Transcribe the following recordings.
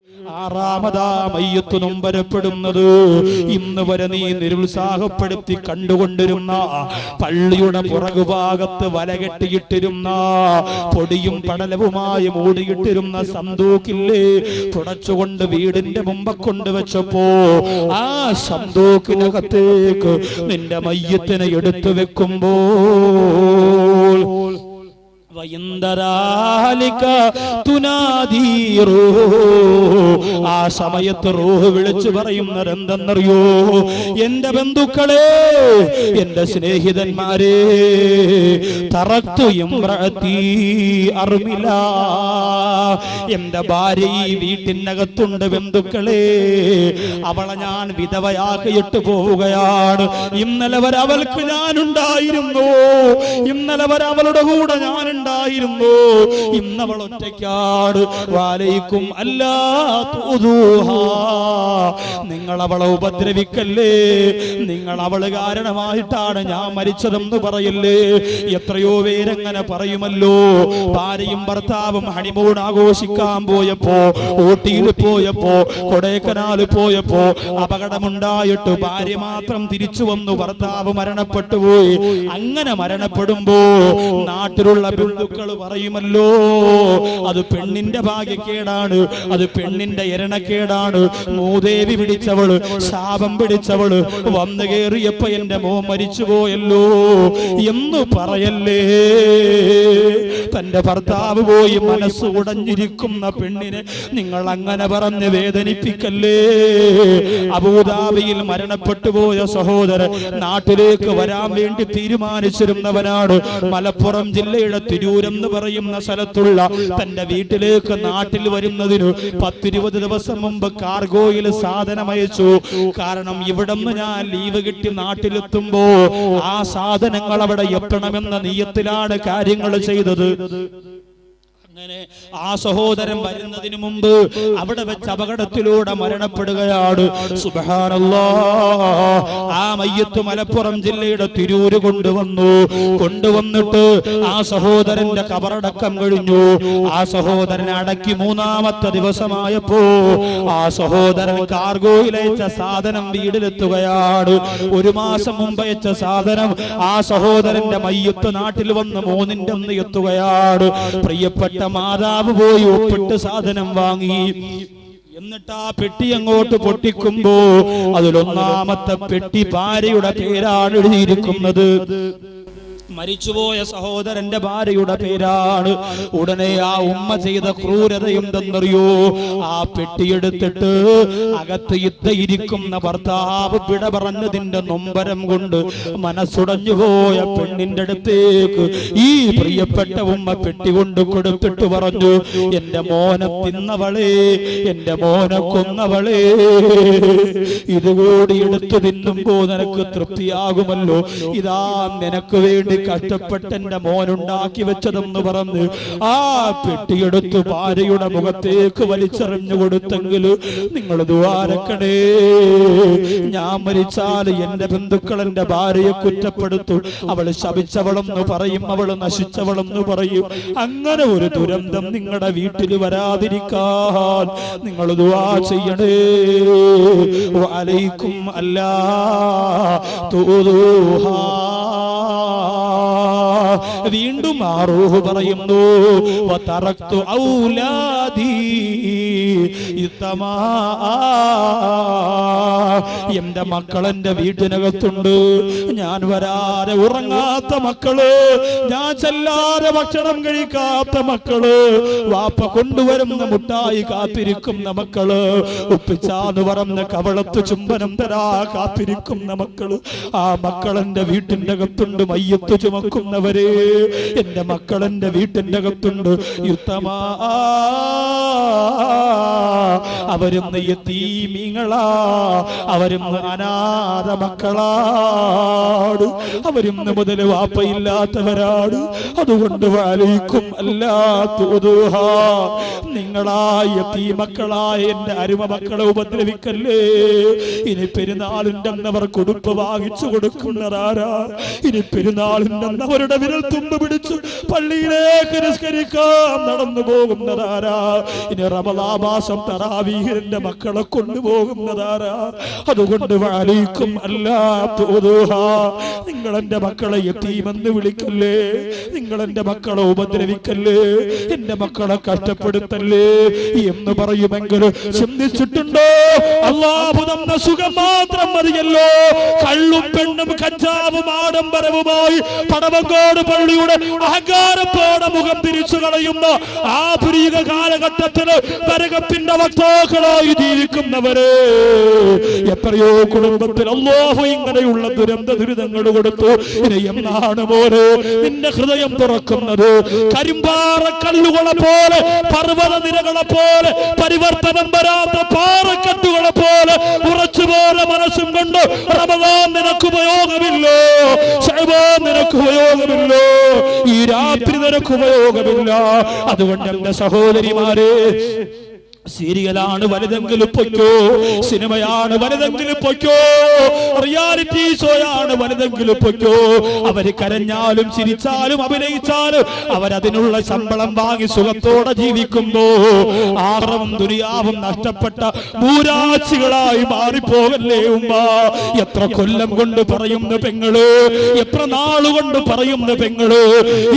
ആറാമതാ മയ്യത്ത് നൊമ്പരപ്പെടുന്നത്. ഇന്ന് വരെ നീ നിരുത്സാഹപ്പെടുത്തി കണ്ടുകൊണ്ടിരുന്ന പള്ളിയുടെ പുറകുഭാഗത്ത് വലകെട്ടിയിട്ടിരുന്ന പൊടിയും പടലവുമായി മൂടിയിട്ടിരുന്ന സന്തൂക്കില്ലേ, തുടച്ചുകൊണ്ട് വീടിന്റെ മുമ്പ് കൊണ്ടുവച്ചപ്പോ ആ സന്തൂക്കിനകത്തേക്ക് നിന്റെ മയ്യത്തിനെ എടുത്തു വെക്കുമ്പോൾ ആ സമയത്ത് റൂഹ് വിളിച്ചു പറയുന്നത് എന്തെന്നറിയോ? എന്റെ ബന്ധുക്കളെ, എന്റെ സ്നേഹിതന്മാരെ, തറക്തു ഇംറഅതി അർമില, എന്റെ ഭാര്യ ഈ വീട്ടിനകത്തുണ്ട് ബന്ധുക്കളെ, അവളെ ഞാൻ വിധവയാക്കിയിട്ട് പോവുകയാണ്. ഇന്നലെ വരെ അവൾക്ക് ഞാനുണ്ടായിരുന്നു, ഇന്നലെ വരെ അവളുടെ കൂടെ ഞാനുണ്ടായിരുന്നു, ഇന്നവൾ ഒറ്റയ്ക്കാണ്. വാലൈക്കും അല്ലാ തുദൂഹാ, നിങ്ങൾ അവളെ ഉപദ്രവിക്കല്ലേ, നിങ്ങൾ അവള് കാരണമായിട്ടാണ് ഞാൻ മരിച്ചതെന്ന് പറയല്ലേ. എത്രയോ പേരങ്ങനെ പറയുമല്ലോ. ഭാര്യയും ഭർത്താവും ഹണിമൂൺ ആഘോഷിക്കാൻ പോയപ്പോ, ഊട്ടിയിൽ പോയപ്പോ, കൊടൈക്കനാൽ പോയപ്പോ അപകടമുണ്ടായിട്ട് ഭാര്യ മാത്രം തിരിച്ചു വന്നു, ഭർത്താവ് മരണപ്പെട്ടു പോയി. അങ്ങനെ മരണപ്പെടുമ്പോ നാട്ടിലുള്ള ബന്ധുക്കൾ പറയുമല്ലോ, അത് പെണ്ണിന്റെ ഭാഗ്യക്കേടാണ്, അത് പെണ്ണിന്റെ എരണക്കേടാണ്, മൂദേവി പിടിച്ചവള്, ശാപം പിടിച്ചവള് വന്നു കേറിയപ്പോ എന്റെ മോൻ മരിച്ചുപോയല്ലോ എന്ന് പറയല്ലേ. തന്റെ ഭർത്താവ് പോയി മനസ്സ് ഉടഞ്ഞിരിക്കുന്ന പെണ്ണിനെ നിങ്ങൾ അങ്ങനെ പറഞ്ഞ് വേദനിപ്പിക്കല്ലേ. അബൂദാബിയിൽ മരണപ്പെട്ടു പോയ സഹോദരൻ നാട്ടിലേക്ക് വരാൻ വേണ്ടി തീരുമാനിച്ചിരുന്നവനാണ്. മലപ്പുറം ജില്ലയുടെ തിരൂരെന്ന് പറയുന്ന സ്ഥലത്തുള്ള തന്റെ വീട്ടിലേക്ക് നാട്ടിൽ വരുന്നതിന് 10-20 ദിവസം മുമ്പ് കാർഗോയിൽ സാധനം അയച്ചു. കാരണം ഇവിടുന്ന് ഞാൻ ലീവ് കിട്ടി നാട്ടിലെത്തുമ്പോ ആ സാധനങ്ങൾ അവിടെ എത്തണമെന്ന നിയത്തിലാണ് കാര്യങ്ങൾ ചെയ്തത്. അങ്ങനെ ആ സഹോദരൻ വരുന്നതിന് മുമ്പ് അവിടെ വെച്ച് അപകടത്തിലൂടെ മരണപ്പെടുകയാണ്. സുബ്ഹാനല്ലാഹ്. ആ മയ്യത്ത് മലപ്പുറം ജില്ലയുടെ തിരൂര് കൊണ്ടുവന്നിട്ട് ആ സഹോദരന്റെ കബറടക്കം കഴിഞ്ഞു. ആ സഹോദരനെ അടക്കി 3-ാമത്തെ ദിവസമായപ്പോ ആ സഹോദരൻ കാർഗോയിൽ അയച്ച സാധനം വീട്ടിലെത്തുകയാണ്. 1 മാസം മുമ്പ് അയച്ച സാധനം ആ സഹോദരന്റെ മയ്യത്ത് നാട്ടിൽ വന്ന് 3-ന്റെ അന്ന് എത്തുകയാണ്. പ്രിയപ്പെട്ട മാതാവ് പോയി ഒപ്പിട്ട് സാധനം വാങ്ങി. എന്നിട്ട് ആ പെട്ടി അങ്ങോട്ട് പൊട്ടിക്കുമ്പോ അതിലൊന്നാമത്തെ പെട്ടി ഭാര്യയുടെ പേരാണ് എഴുതിയിരിക്കുന്നത്. മരിച്ചുപോയ സഹോദരന്റെ ഭാര്യയുടെ പേരാണ്. ഉടനെ ആ ഉമ്മ ചെയ്ത ക്രൂരത എന്തെന്നറിയോ? ആ പെട്ടിയെടുത്തിട്ട് അകത്ത് ഇരിക്കുന്ന ഭർത്താവ് വിട പറഞ്ഞതിന്റെ നൊമ്പരം കൊണ്ട് മനസ്സുടഞ്ഞു പോയ പെണ്ണിന്റെ അടുത്തേക്ക് ഈ പ്രിയപ്പെട്ട ഉമ്മ പെട്ടി കൊണ്ട് കൊടുത്തിട്ട് പറഞ്ഞു, എന്റെ മോനെ തിന്നവളെ, എന്റെ മോനെ കൊന്നവളെ, ഇതുകൂടി എടുത്തു തിന്നുമ്പോ നിനക്ക് തൃപ്തിയാകുമല്ലോ. ഇതാ നിനക്ക് വേണ്ടി കഷ്ടപ്പെട്ട് എന്റെ മോനുണ്ടാക്കി വെച്ചതെന്ന് പറഞ്ഞ് ആ പെട്ടിയെടുത്ത് ഭാര്യയുടെ മുഖത്തേക്ക് വലിച്ചെറിഞ്ഞു കൊടുത്തെങ്കിൽ നിങ്ങൾ ദ്വാരക്കണേ, ഞാൻ മരിച്ചാൽ എന്റെ ബന്ധുക്കൾ എന്റെ ഭാര്യയെ കുറ്റപ്പെടുത്തും, അവള് ശപിച്ചവളെന്ന് പറയും, അവള് നശിച്ചവളെന്ന് പറയും. അങ്ങനെ ഒരു ദുരന്തം നിങ്ങളുടെ വീട്ടിൽ വരാതിരിക്കാൻ നിങ്ങൾ ദുആ ചെയ്യണേ. വഅലൈക്കും അല്ലാ തുദൂഹാ. വീണ്ടും ആ റൂഹ് പറയുന്നു, വതറക്തു ഔലാദി ഇത്തമാ, എന്റെ മക്കൾ എന്റെ വീട്ടിനകത്തുണ്ട്. ഞാൻ വരാതെ ഉറങ്ങാത്ത മക്കള്, ഞാൻ ചെല്ലാതെ ഭക്ഷണം കഴിക്കാത്ത മക്കള്, വാപ്പ കൊണ്ടുവരുന്ന മുട്ടായി കാത്തിരിക്കുന്ന മക്കള്, ഉപ്പിച്ചാന്ന് പറഞ്ഞ കവളത്ത് ചുംബനം തരാ കാത്തിരിക്കുന്ന മക്കള്, ആ മക്കൾ എന്റെ വീട്ടിന്റെ അകത്തുണ്ട്. മയ്യത്ത് ചുമക്കുന്നവരെ, എന്റെ മക്കൾ എന്റെ വീട്ടിന്റെ അകത്തുണ്ട്. യുത്തമാ, അവരും യതീമീങ്ങളാ, അവരും അനാഥ മക്കളാണ്, അവരും മുതൽ വാപ്പയില്ലാത്തവരാണ്. അതുകൊണ്ട് വാലൈക്കും അല്ലാത്തുദുഹ, നിങ്ങളായ യതീമക്കളായ എന്റെ അരുമ മക്കളെ ഉപദ്രവിക്കല്ലേ. ഇനി പെരുന്നാളുണ്ടെന്നവർ കൊടുപ്പ് വാങ്ങിച്ചു കൊടുക്കുന്നതാരാ? ഇനി പെരുന്നാളുണ്ടെന്നവരുടെ വിരൽ തുമ്പ് പിടിച്ചു പള്ളിയിലേക്ക് നിസ്കരിക്കാൻ നടന്നു പോകുന്നതാരാ? ഇനി റമളാൻ മാസം തറാവീഹിന്റെ മക്കളെ കൊണ്ടുപോകുന്നതാരാ? അതുകൊണ്ട് വാലൈക്കും അല്ലാത്തുദുഹ, നിങ്ങൾ എന്റെ മക്കളെ യതീമെന്ന് വിളിക്കല്ലേ, നിങ്ങൾ എന്റെ മക്കളെ ഉപദ്രവിക്കല്ലേ, എന്റെ മക്കളെ കഷ്ടപ്പെടുത്തല്ലേ എന്ന് പറയുമെങ്കിൽ ചിന്തിച്ചിട്ടുണ്ടോ? അല്ലാഹു തന്ന സുഖം മാത്രം മതിയല്ലോ. കള്ളും പെണ്ണും കഞ്ചാവും ആഡംബരവുമായി പടവങ്കോട് പള്ളിയുടെ അഹങ്കാരത്തോടെ മുഖം തിരിച്ചു കളയുന്ന ആധുനിക കാലഘട്ടത്തില് നരകത്തിന്റെ വക്താക്കളായി ജീവിക്കുന്നവരെ എത്രയോ കുടുംബത്തിൽ അല്ലാഹു ഇങ്ങനെയുള്ള ദുരിതങ്ങൾ കൊടുത്തു. ഇനി എന്നാണ് മോനെ നിന്റെ ഹൃദയം തുറക്കുന്നത്? കരിമ്പാറ കല്ലുകളെ പോലെ, പർവ്വത നിരകളെ പോലെ, പരിവർത്തനം വരാത്ത പാറക്കെട്ടുകളെ പോലെ ഉറച്ചുപോലെ മനസ്സും കൊണ്ട് റമളാൻ നിനക്ക് ഉപയോഗമില്ലോ, ശഅബാൻ നിനക്ക് ഉപയോഗമില്ലോ, ഈ രാത്രി നിനക്ക് ഉപയോഗമില്ല. അതുകൊണ്ട് എന്റെ സഹോദരിമാരെ, സീരിയലാണ് വലുതെങ്കിലും പൊയ്ക്കോ, സിനിമയാണ് വലുതെങ്കിലും പൊയ്ക്കോ, റിയാലിറ്റി ഷോയാണ് വലുതെങ്കിലും പൊയ്ക്കോ. അവര് കരഞ്ഞാലും ചിരിച്ചാലും അഭിനയിച്ചാലും അവരതിനുള്ള ശമ്പളം വാങ്ങി സുഖത്തോടെ ജീവിക്കുമ്പോ ആഹ്റവും ദുനിയാവും നഷ്ടപ്പെട്ട മൂരാച്ചികളായി മാറിപ്പോകല്ലേ ഉമ്മ. എത്ര കൊല്ലം കൊണ്ട് പറയുന്ന പെങ്ങള്, എത്ര നാളുകൊണ്ട് പറയുന്ന പെങ്ങള്,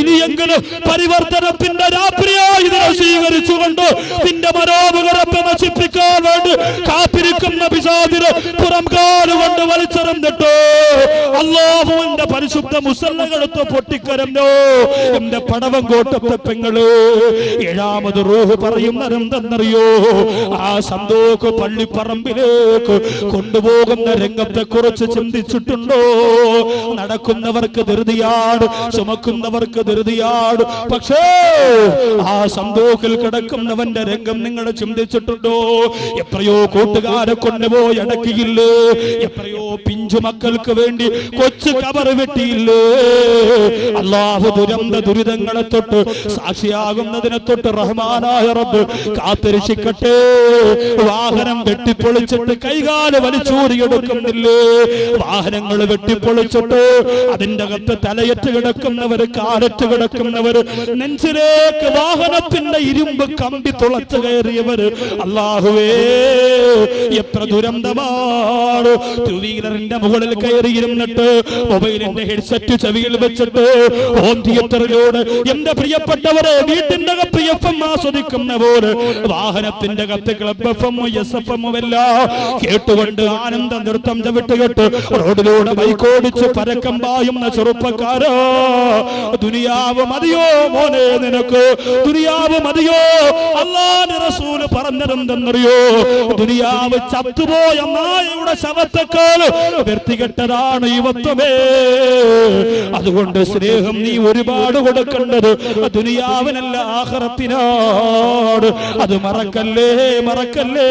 ഇനിയെങ്കിലും പരിവർത്തനത്തിന്റെ രാത്രിയായി ഇതിനെ സ്വീകരിച്ചുകൊണ്ട് നിന്റെ മനോമുഖരത്തെ നശിപ്പിക്കാൻ വേണ്ടി കാത്തിരിക്കുന്ന പിശാചിനെ പുറം കാലുകൊണ്ട് വലിച്ചെറിഞ്ഞിട്ടോ അല്ലാഹുവിന്റെ പരിശുദ്ധ മുസല്ലകളെടുത്ത് പൊട്ടിക്കരഞ്ഞോ എന്റെ പടവങ്കോട്ടത്തെ പെങ്ങള്. ഏഴാമത് റൂഹ് പറയുന്നതെന്തെന്നറിയോ? ആ സന്തോക്ക് പള്ളിപ്പറമ്പിലേക്ക് കൊണ്ടുപോകുന്ന രംഗത്തെ കുറിച്ച് ചിന്തിച്ചിട്ടുണ്ടോ? നടക്കുന്നവർക്ക് ധൃതിയാണ്, ചുമക്കുന്നവർക്ക് ധൃതിയാണ്, പക്ഷേ ആ സന്തോക്കിൽ കിടക്കുന്നവന്റെ രംഗം നിങ്ങൾ ചിന്തിച്ചിട്ടുണ്ടോ? എത്രയോ കൂട്ടുകാരെ കൊണ്ടുപോയി അടക്കിയില്ലേ, എത്രയോ പിഞ്ചു മക്കൾക്ക് വേണ്ടി കൊച്ചു കബർ വെട്ടിയില്ലേ. അല്ലാഹു ദുരിതങ്ങളെ തൊട്ട് സാക്ഷിയാകുന്നതിനെ തൊട്ട് റഹ്മാനായ റബ്ബ് കാത്തിരക്ഷിക്കട്ടെ. വാഹനം വെട്ടിപ്പൊളിച്ചിട്ട് കൈകാല് വലിച്ചൂരിയെടുക്കുന്നില്ലേ, വാഹനങ്ങൾ വെട്ടിപ്പൊളിച്ചിട്ട് അതിന്റെ അകത്ത് തലയറ്റ് കിടക്കുന്നവര്, കാലറ്റ് കിടക്കുന്നവര്, നെഞ്ചിലേക്ക് വാഹനത്തിന്റെ ഇരുമ്പ് കമ്പി തുളച്ചു കയറിയവര്, അല്ലാഹുവേ എത്ര ദുരന്തമാണ്. ടൂ വീലറിന്റെ മുകളിൽ കയറിയിരുന്നിട്ട് മൊബൈലിന്റെ ഹെഡ്സെറ്റ് ചെവിയിൽ വെച്ചിട്ട് ഹോം തിയേറ്ററിലൂടെ എന്റെ പ്രിയപ്പെട്ടവരെ വീട്ടിന്റെ കത്ത് FM ആസ്വദിക്കുന്ന പോലെ വാഹനത്തിന്റെ കത്ത് ക്ലബ് FM SFM എല്ലാം കേട്ടുകൊണ്ട് ആനന്ദ നൃത്തം ചവിട്ടുകെട്ട് റോഡിലൂടെ ബൈക്കോടിച്ച് പരക്കം പായുന്ന ചെറുപ്പക്കാരാ, ദുനിയാവ് മതിയോ മോനെ നിനക്ക്? ദുനിയാവ് മതിയോ? അല്ലാഹുവിന്റെ റസൂൽ പറഞ്ഞതെന്തെന്നറിയോ? ദുനിയാവ് ചത്തുപോയ നായയുടെ ശവത്തേക്കാൾ വൃത്തികെട്ടതാണ് യുവത്വമേ. അതുകൊണ്ട് സ്നേഹം നീ ഒരുപാട് കൊടുക്കേണ്ടത് ദുനിയാവിനല്ല, ആഖിറത്തിനാണ്. അത് മറക്കല്ലേ, മറക്കല്ലേ.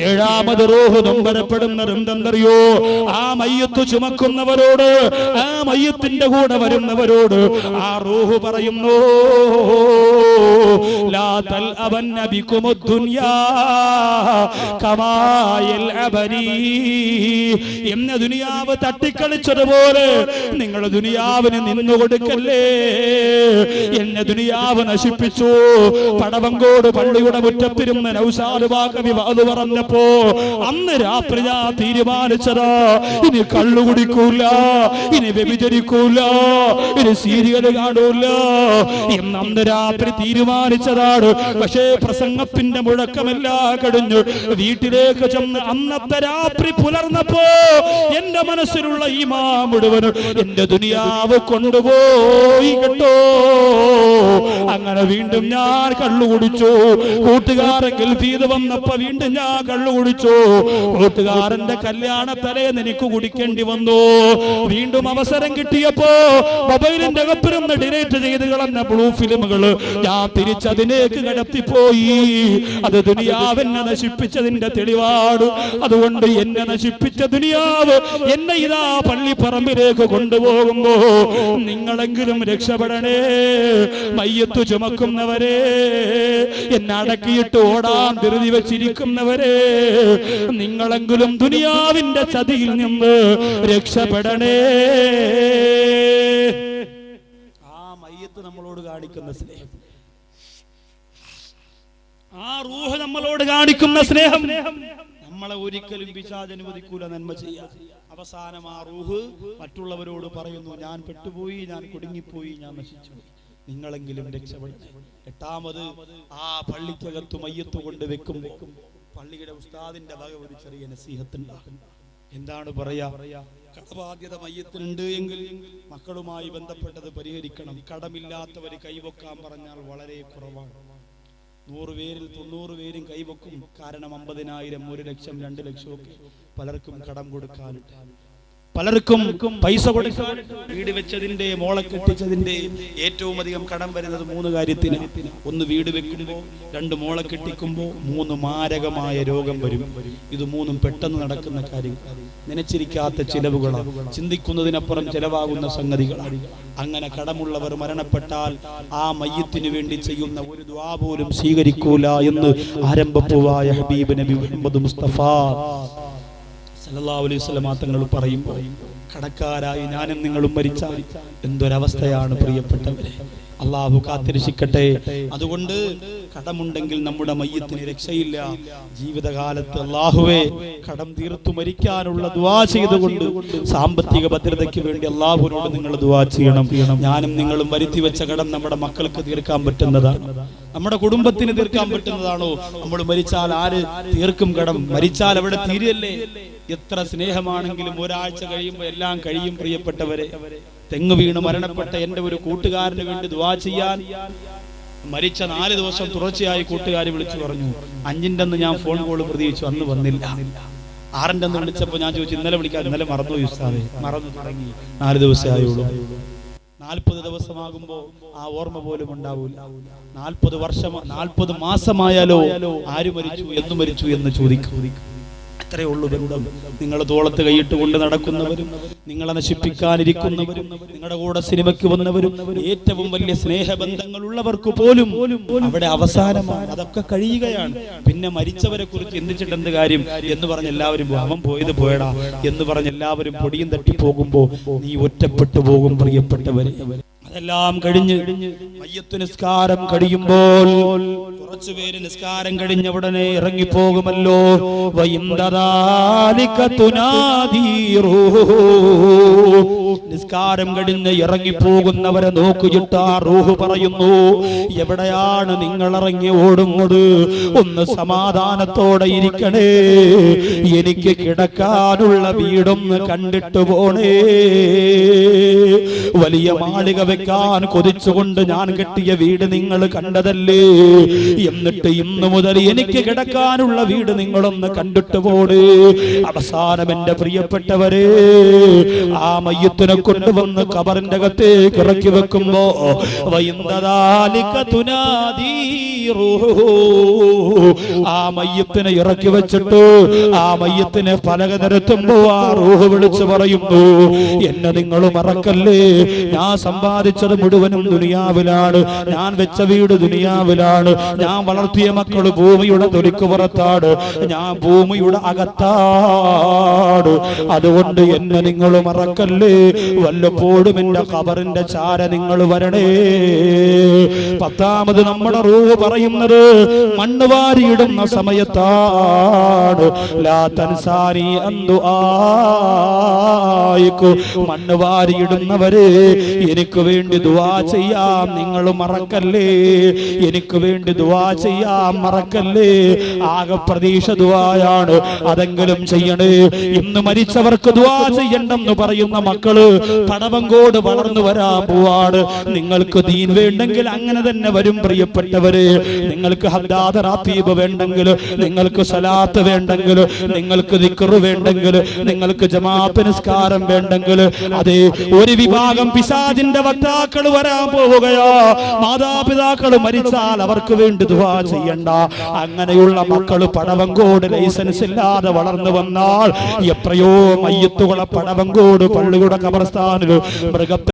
ഏഴാമത് റൂഹ് നൊമ്പരപ്പെടുന്നത് എന്തെന്നറിയോ? ആ മയ്യത്ത് ചുമക്കുന്നവരോട്, ആ മയ്യത്തിന്റെ കൂടെ വരുന്നവരോട് ആ റൂഹ് പറയുന്നു, ലാ തൽഅബന്ന ബികുമുദ് ദുനിയാ കമാ യൽഅബനി. എന്ന ദുനിയാവ് തട്ടിക്കളിച്ചതുപോലെ നിങ്ങൾ ദുനിയാവിന് നിന്നു കൊടുക്കല്ലേ. എന്നെ ദുനിയാവ് നശിപ്പിച്ചു. പടവങ്കോട് പള്ളിയുടെ മുറ്റത്തിരുന്ന നൗസാദ് ബാക്കവി വാത് പറഞ്ഞപ്പോ അന്ന് രാത്രി ഞാൻ തീരുമാനിച്ചതാ, ഇനി കള്ളു കുടിക്കൂല, ഇനി വ്യഭിചരിക്കൂല, ഇനി സീരിയൽ കാണൂല എന്ന് അന്ന് രാത്രി തീരുമാനിച്ചതാണ്. പക്ഷേ പ്രസംഗത്തിന്റെ മുഴക്കമെല്ലാം കഴിഞ്ഞു വീട്ടിലേക്ക് ചെന്ന് അന്നത്തെ രാത്രി പുലർന്നപ്പോ എന്റെ മനസ്സിലുള്ള ഈമാൻ മുഴുവനും എന്റെ ദുനിയാവ് കൊണ്ടുപോയി കേട്ടോ. അങ്ങനെ വീണ്ടും ഞാൻ കള്ളു കുടിച്ചു. കൂട്ടുകാരെങ്കിൽ വീട് വന്നപ്പോ വീണ്ടും ഞാൻ കള്ളു കുടിച്ചു. കൂട്ടുകാരന്റെ കല്യാണ തലേന്ന് എനിക്ക് കുടിക്കേണ്ടി വന്നു. വീണ്ടും അവസരം കിട്ടിയപ്പോ മൊബൈലിന്റെ അകപ്പിരുന്ന് ഡിലീറ്റ് ചെയ്ത് കളഞ്ഞ ബ്ലൂ ഫിലിമുകൾ ഞാൻ തിരിച്ചതിലേക്ക് കടത്തിപ്പോയി. അത് ദുനിയാവെന്നെ നശിപ്പിച്ചതിന്റെ തെളിവാണ്. അതുകൊണ്ട് എന്നെ നശിപ്പിച്ച ദുനിയാവ് എന്നെ ഇതാ പള്ളിപ്പറമ്പിലേക്ക് കൊണ്ടുപോകുമ്പോ നിങ്ങളെങ്കിലും രക്ഷപ്പെടണേ. മയ്യത്ത് ചുമക്കുന്നവരെ, എന്നെ അടക്കിയിട്ട് ഓടാൻ ധൃതി വെച്ചിരിക്കുന്നവരെ, നിങ്ങളെങ്കിലും ദുനിയാവിന്റെ ചതിയിൽ നിന്ന് രക്ഷപ്പെടണേ. ആ മയ്യത്ത് നമ്മളോട് കാണിക്കുന്ന സ്നേഹം, ആ റൂഹ് നമ്മളോട് കാണിക്കുന്ന സ്നേഹം നമ്മളെ ഒരിക്കലും പിശാച് അനുവദിക്കൂല നന്മ ചെയ്യാൻ. അവസാനം ആ റൂഹ് മറ്റുള്ളവരോട് പറയുന്നു, ഞാൻ പെട്ടുപോയി, ഞാൻ കുടുങ്ങിപ്പോയി, ഞാൻ നശിച്ചു, നിങ്ങളെങ്കിലും രക്ഷപ്പെടണം. എട്ടാമത്, ആ പള്ളിക്കകത്ത് മയ്യത്ത് കൊണ്ട് വെക്കുമ്പോൾ പള്ളിയുടെ ഉസ്താദിന്റെ വക ഒരു ചെറിയ നസീഹത്തുണ്ടാകും. എന്താണ് പറയാ? കടബാധ്യത മയ്യത്തിനുണ്ട് എങ്കിൽ മക്കളുമായി ബന്ധപ്പെട്ടത് പരിഹരിക്കണം. കടമില്ലാത്തവര് കൈവക്കാൻ പറഞ്ഞാൽ വളരെ കുറവാണ്. 100 പേരിൽ 90 പേരും കൈവക്കും. കാരണം 50,000, 1 ലക്ഷം, 2 ലക്ഷം ഒക്കെ പലർക്കും കടം കൊടുക്കാനുണ്ട്. പലർക്കും പൈസ കൊടുക്കാൻ, വീട് വെച്ചതിന്റെ, മോളെ കെട്ടിച്ചതിന്റെ ഏറ്റവും അധികം കടം വരുന്നത് 3 കാര്യത്തിന്. 1 വീട് വെക്കുമ്പോ, 2 മോളെ കെട്ടിക്കുമ്പോ, 3 മാരകമായ രോഗം വരും. ഇത് 3ഉം പെട്ടെന്ന് നടക്കുന്ന കാര്യങ്ങൾ, നനച്ചിരിക്കാത്ത ചിലവുകളാണ്, ചിന്തിക്കുന്നതിനപ്പുറം ചെലവാകുന്ന സംഗതികളാണ്. അങ്ങനെ കടമുള്ളവർ മരണപ്പെട്ടാൽ ആ മയ്യത്തിന് വേണ്ടി ചെയ്യുന്ന ഒരു ദുആ പോലും സ്വീകരിക്കൂല എന്ന് ആരംഭപ്പുവായ ഹബീബ് നബി മുഹമ്മദ് മുസ്തഫ സല്ലല്ലാഹു അലൈഹി വസല്ലം തങ്ങൾ പറയുമ്പോൾ, കടക്കാരായി ഞാനും നിങ്ങളും മരിച്ചാൽ എന്തൊരവസ്ഥയാണ് പ്രിയപ്പെട്ടവരെ. അള്ളാഹു കാത്തിരക്ഷിക്കട്ടെ. അതുകൊണ്ട് കടമുണ്ടെങ്കിൽ നമ്മുടെ മയ്യത്തിന് രക്ഷയില്ല. ജീവിതകാലത്ത് അള്ളാഹുവേ കടം തീർത്തു മരിക്കാനുള്ള ദുആ ചെയ്തുകൊണ്ട് സാമ്പത്തിക ഭദ്രതയ്ക്ക് വേണ്ടി അള്ളാഹുവിനോട് നിങ്ങൾ ദുആ ചെയ്യണം. ഞാനും നിങ്ങളും വരുത്തി വെച്ച കടം നമ്മുടെ മക്കൾക്ക് തീർക്കാൻ പറ്റുന്നതാണ്, നമ്മുടെ കുടുംബത്തിന് തീർക്കാൻ പറ്റുന്നതാണോ? നമ്മൾ മരിച്ചാൽ ആര് തീർക്കും കടം? മരിച്ചാൽ അവിടെ തീരല്ലേ? എത്ര സ്നേഹമാണെങ്കിലും ഒരാഴ്ച കഴിയുമ്പോൾ എല്ലാം കഴിയും. പ്രിയപ്പെട്ടവരെ, തെങ്ങ് വീണ് മരണപ്പെട്ട എന്റെ ഒരു കൂട്ടുകാരന് വേണ്ടി ദുആ ചെയ്യാൻ മരിച്ച 4 ദിവസം തുടർച്ചയായി കൂട്ടുകാർ വിളിച്ചു പറഞ്ഞു. 5ന്റെ അന്ന് ഞാൻ ഫോൺ കോൾ പ്രതീക്ഷിച്ചു, അന്ന് വന്നില്ല. 6ന്റെ അന്ന് വിളിച്ചപ്പോ ഞാൻ ചോദിച്ചു, ഇന്നലെ വിളിക്കാൻ, ഇന്നലെ മറന്നുപോയി ഉസ്താദേ. മറന്നു തുടങ്ങി. 4 ദിവസമേ ആയുള്ളൂ. 40 ദിവസമാകുമ്പോ ആ ഓർമ്മ പോലും ഉണ്ടാവൂല. 40 മാസമായാലോ ആര് മരിച്ചു, എന്ന് മരിച്ചു എന്ന് ചോദിക്കും. അത്രേ ഉള്ളൂ ബന്ധം. നിങ്ങൾ തോളത്ത് കൈയിട്ട് കൊണ്ട് നടക്കുന്നവരും, നിങ്ങളെ നശിപ്പിക്കാനിരിക്കുന്നവരും, നിങ്ങളുടെ കൂടെ സിനിമയ്ക്ക് വന്നവരും, ഏറ്റവും വലിയ സ്നേഹബന്ധങ്ങൾ ഉള്ളവർക്ക് പോലും അവിടെ അവസാനമാണ്. അതൊക്കെ കഴിയുകയാണ്. പിന്നെ മരിച്ചവരെ കുറിച്ച് ചിന്തിച്ചിട്ട് എന്ത് കാര്യം എന്ന് പറഞ്ഞ് എല്ലാവരും അവൻ പോയത് പോയടാ എന്ന് പറഞ്ഞ് എല്ലാവരും പൊടിയും തട്ടി പോകുമ്പോ നീ ഒറ്റപ്പെട്ടു പോകും പ്രിയപ്പെട്ടവരെ. അതെല്ലാം കഴിഞ്ഞ് മയ്യത്ത് നിസ്കാരം കഴിയുമ്പോൾ കുറച്ചുപേര് നിസ്കാരം കഴിഞ്ഞ ഉടനെ ഇറങ്ങിപ്പോകുമല്ലോ. നിസ്കാരം കഴിഞ്ഞ് ഇറങ്ങിപ്പോകുന്നവരെ നോക്കിയിട്ട് ആ റൂഹ് പറയുന്നു, എവിടെയാണ് നിങ്ങൾ ഇറങ്ങി ഓടുന്നത്? ഒന്ന് സമാധാനത്തോടെ ഇരിക്കണേ, എനിക്ക് കിടക്കാനുള്ള വീടൊന്ന് കണ്ടിട്ട് പോണേ. വലിയ മാളിക വെക്കാൻ കൊതിച്ചുകൊണ്ട് ഞാൻ കെട്ടിയ വീട് നിങ്ങൾ കണ്ടതല്ലേ? എന്നിട്ട് ഇന്നു മുതൽ എനിക്ക് കിടക്കാനുള്ള വീട് നിങ്ങളൊന്ന് കണ്ടിട്ട് പോടേ. അവസാനം എന്റെ പ്രിയപ്പെട്ടവരെ, ആ മയ്യത്തിനെ കൊണ്ടുവന്ന് ഖബറിന്റെ അകത്തേക്ക് ഇറക്കി വെക്കുമ്പോ ആ മയ്യത്തിനെ ഇറക്കി വെച്ചിട്ട് ആ മയ്യത്തിനെ പലക നിരത്തുമ്പോ ആ റൂഹ് വിളിച്ചു പറയുന്നു, എന്നെ നിങ്ങൾ മറക്കല്ലേ, ഞാൻ സമ്പാദിച്ചത് മുഴുവനും ദുനിയാവിലാണ്, ഞാൻ വെച്ച വീട് ദുനിയാവിലാണ്, ഞാൻ വളർത്തിയ മക്കള് ഭൂമിയുടെ തൊലിക്ക് പുറത്താണ്, ഞാൻ ഭൂമിയുടെ അകത്താണ്. അതുകൊണ്ട് എന്നെ നിങ്ങൾ മറക്കല്ലേ, വല്ലപ്പോഴും എന്റെ ഖബറിന്റെ ചാര നിങ്ങൾ വരണേ. 10ാമത് നമ്മുടെ റൂഹ് പറയുന്നത് മണ്ണ് വാരിയിടുന്ന സമയത്താണ്. ലാ തൻസാനി അന്ദുആയിക്കു, മണ്ണ് വാരിയിടുന്നവരെ എനിക്ക് വേണ്ടി വേണ്ടി ദുആ ചെയ്യാം, നിങ്ങൾ മറക്കല്ലേ. എനിക്ക് വേണ്ടി ദുആ ചെയ്യാൻ മറക്കല്ലേ. ആകെ പ്രതീക്ഷ ദുആയാണ്, അതെങ്കിലും ചെയ്യണേ. ഇന്ന് മരിച്ചവർക്ക് ദുആ ചെയ്യണ്ടെന്ന് പറയുന്ന മക്കള് പടവങ്കോട് വളർന്നു വരാൻ പോവാണ്. നിങ്ങൾക്ക് ദീൻ വേണ്ടെങ്കിൽ അങ്ങനെ തന്നെ വരും പ്രിയപ്പെട്ടവരെ. നിങ്ങൾക്ക് ഹദ്ദാദ് റാത്തീബ് വേണ്ടെങ്കിൽ, നിങ്ങൾക്ക് സലാത്ത് വേണ്ടെങ്കിൽ, നിങ്ങൾക്ക് ദിക്ർ വേണ്ടെങ്കിൽ, നിങ്ങൾക്ക് ജമാഅത്ത് നിസ്കാരം വേണ്ടെങ്കിൽ, അതേ ഒരു വിഭാഗം പിശാചിന്റെ വക്താക്കൾ വരാൻ പോവുകയാ. മാതാപിതാക്കൾ മരിച്ചാൽ അവർക്ക് വേണ്ടി ദുആ ചെയ്യണ്ട. അങ്ങനെയുള്ള മക്കൾ പടവങ്കോട് ലൈസൻസ് ഇല്ലാതെ വളർന്നു വന്നാൽ എത്രയോ മയ്യത്തുകളെ പടവങ്കോട് പള്ളിയുടെ ഖബർസ്ഥാനിൽ മൃഗ